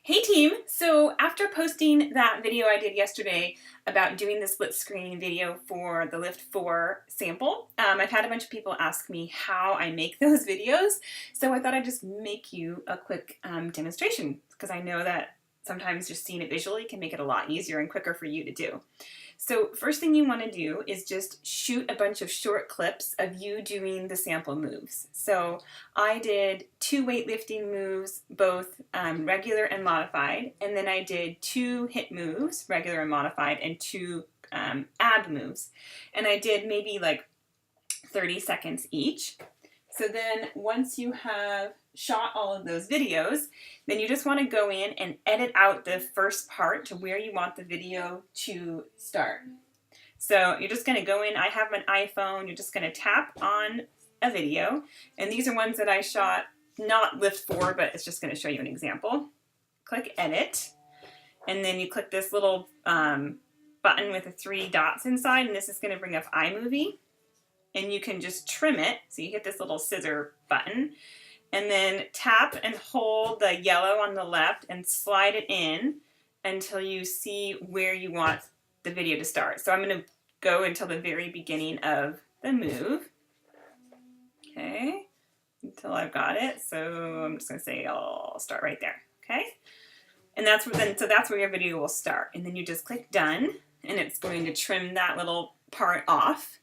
Hey team! So after posting that video I did yesterday about doing the split screen video for the Lift 4 sample, I've had a bunch of people ask me how I make those videos. So I thought I'd just make you a quick demonstration because I know that sometimes just seeing it visually can make it a lot easier and quicker for you to do. So first thing you want to do is just shoot a bunch of short clips of you doing the sample moves. So I did 2 weightlifting moves, both regular and modified, and then I did 2 hip moves, regular and modified, and 2 ab moves. And I did maybe like 30 seconds each. So then once you have shot all of those videos, then you just want to go in and edit out the first part to where you want the video to start. So you're just going to go in, I have an iPhone, you're just going to tap on a video, and these are ones that I shot, not Lift 4, but it's just going to show you an example. Click Edit, and then you click this little button with the 3 dots inside, and this is going to bring up iMovie. And you can just trim it. So you hit this little scissor button and then tap and hold the yellow on the left and slide it in until you see where you want the video to start. So I'm going to go until the very beginning of the move. Okay, until I've got it. So I'm just going to say I'll start right there. Okay, and that's where your video will start. And then you just click done, and it's going to trim that little part off.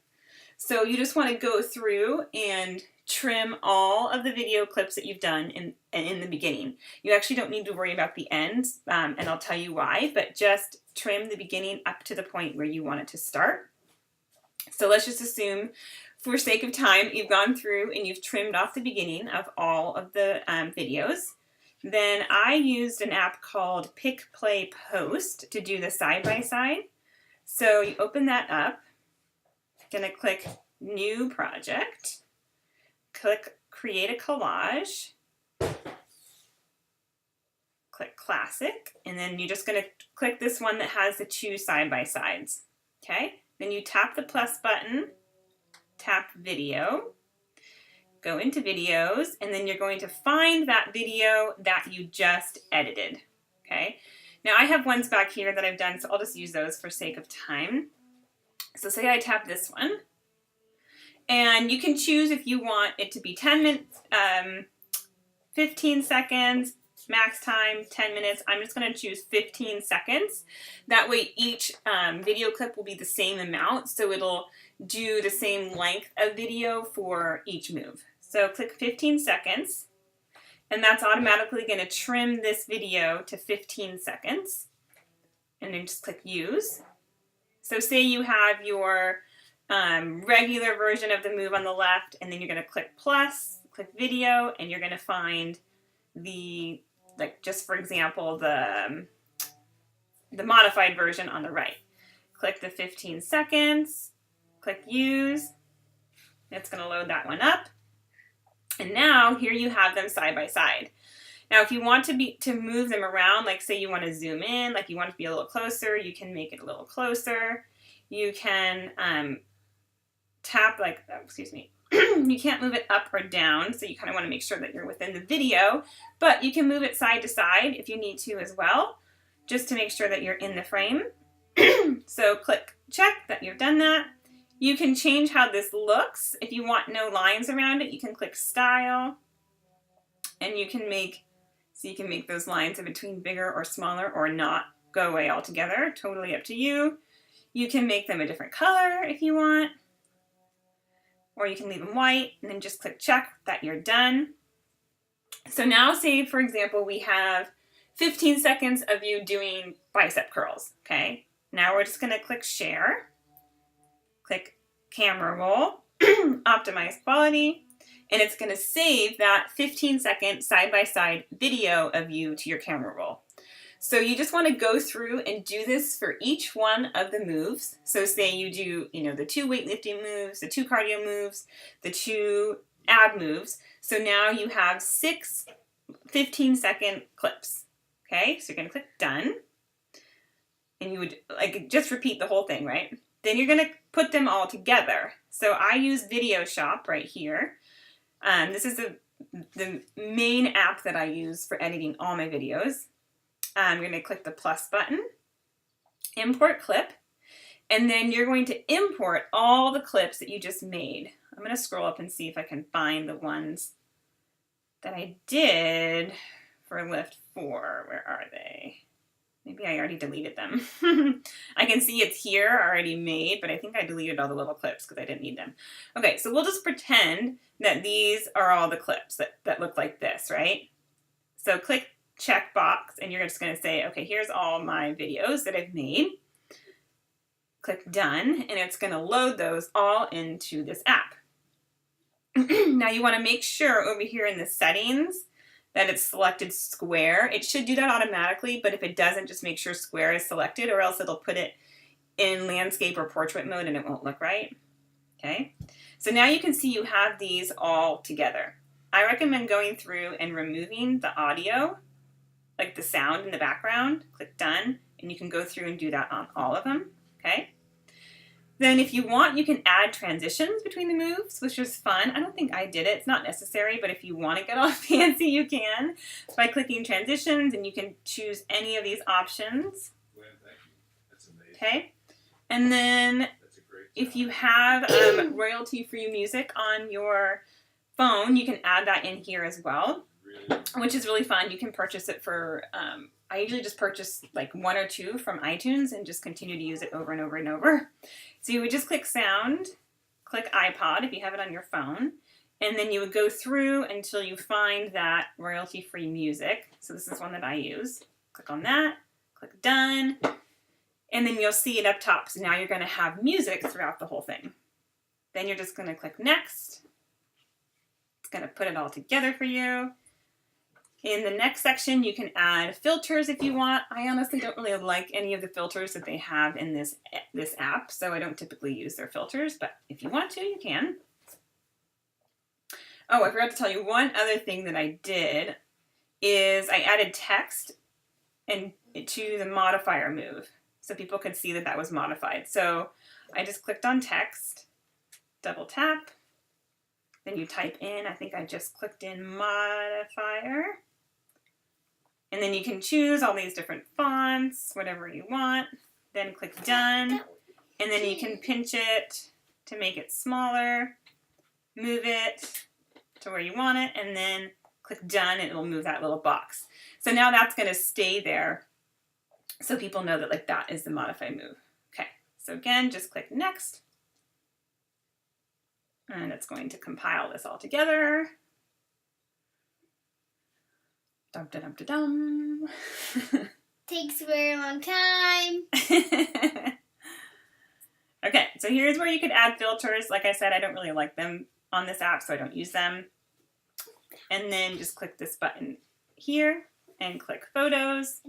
So you just want to go through and trim all of the video clips that you've done in the beginning. You actually don't need to worry about the ends, and I'll tell you why, but just trim the beginning up to the point where you want it to start. So let's just assume, for sake of time, you've gone through and you've trimmed off the beginning of all of the videos. Then I used an app called Pick, Play, Post to do the side-by-side. So you open that up. Going to click New Project, click Create a Collage, click Classic, and then you're just going to click this one that has the 2 side-by-sides. Okay, then you tap the plus button, tap Video, go into Videos, and then you're going to find that video that you just edited. Okay, now I have ones back here that I've done, so I'll just use those for sake of time. So say I tap this one, and you can choose if you want it to be 10 minutes, 15 seconds, max time, 10 minutes. I'm just going to choose 15 seconds. That way each video clip will be the same amount, so it'll do the same length of video for each move. So click 15 seconds, and that's automatically going to trim this video to 15 seconds. And then just click Use. So say you have your regular version of the move on the left, and then you're going to click plus, click video, and you're going to find the, like just for example, the modified version on the right. Click the 15 seconds, click Use. It's going to load that one up. And now here you have them side by side. Now, if you want to move them around, like say you want to zoom in, like you want it to be a little closer, you can make it a little closer. You can tap like, oh, excuse me, you can't move it up or down, so you kind of want to make sure that you're within the video, but you can move it side to side if you need to as well, just to make sure that you're in the frame. So click check that you've done that. You can change how this looks. If you want no lines around it, you can click Style, and you can make those lines in between bigger or smaller or not go away altogether. Totally up to you. You can make them a different color if you want, or you can leave them white and then just click check that you're done. So now say, for example, we have 15 seconds of you doing bicep curls, okay? Now we're just gonna click Share, click Camera Roll, Optimize Quality, and it's going to save that 15-second side-by-side video of you to your camera roll. So you just want to go through and do this for each one of the moves. So say you do, the 2 weightlifting moves, the 2 cardio moves, the 2 ab moves. So now you have 6 15-second clips. Okay, so you're going to click Done. And you would just repeat the whole thing, right? Then you're going to put them all together. So I use Video Shop right here. This is the main app that I use for editing all my videos. I'm going to click the plus button, import clip, and then you're going to import all the clips that you just made. I'm going to scroll up and see if I can find the ones that I did for lift 4. Where are they? Maybe I already deleted them. I can see it's here already made, but I think I deleted all the little clips because I didn't need them. Okay, so we'll just pretend that these are all the clips that look like this, right? So click checkbox, and you're just going to say, okay, here's all my videos that I've made. Click done, and it's going to load those all into this app. Now you want to make sure over here in the settings that it's selected square. It should do that automatically, but if it doesn't, just make sure square is selected, or else it'll put it in landscape or portrait mode and it won't look right. Okay, so now you can see you have these all together. I recommend going through and removing the audio, like the sound in the background. Click done, and you can go through and do that on all of them. Okay. Then if you want, you can add transitions between the moves, which is fun. I don't think I did it. It's not necessary, but if you want to get all fancy, you can by clicking transitions, and you can choose any of these options. Gwen, thank you. That's amazing. Okay. And then That's a great if you have royalty-free music on your phone, you can add that in here as well, really, which is really fun. You can purchase it for, I usually just purchase like 1 or 2 from iTunes and just continue to use it over and over and over. So you would just click sound, click iPod if you have it on your phone, and then you would go through until you find that royalty-free music. So this is one that I use. Click on that, click done, and then you'll see it up top. So now you're going to have music throughout the whole thing. Then you're just going to click next. It's going to put it all together for you. In the next section, you can add filters if you want. I honestly don't really like any of the filters that they have in this app, so I don't typically use their filters, but if you want to, you can. Oh, I forgot to tell you one other thing that I did is I added text and to the modifier move so people could see that that was modified. So I just clicked on text, double tap, then you type in, I think I just clicked in modifier. And then you can choose all these different fonts, whatever you want. Then click done. And then you can pinch it to make it smaller. Move it to where you want it. And then click done and it'll move that little box. So now that's going to stay there so people know that like that is the modify move. Okay, so again, just click next. And it's going to compile this all together. Dum da dum da dum. Takes a very long time. Okay, so here's where you could add filters. Like I said, I don't really like them on this app, so I don't use them. And then just click this button here and click photos.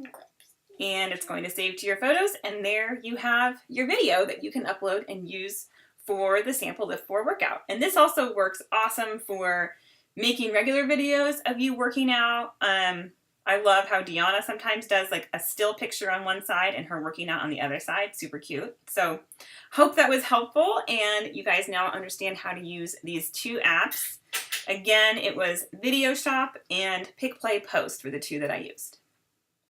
And it's going to save to your photos. And there you have your video that you can upload and use for the sample lift 4 workout. And this also works awesome for making regular videos of you working out. I love how Deanna sometimes does like a still picture on one side and her working out on the other side. Super cute. So hope that was helpful and you guys now understand how to use these 2 apps. Again, it was Video Shop and Pick Play Post were the 2 that I used.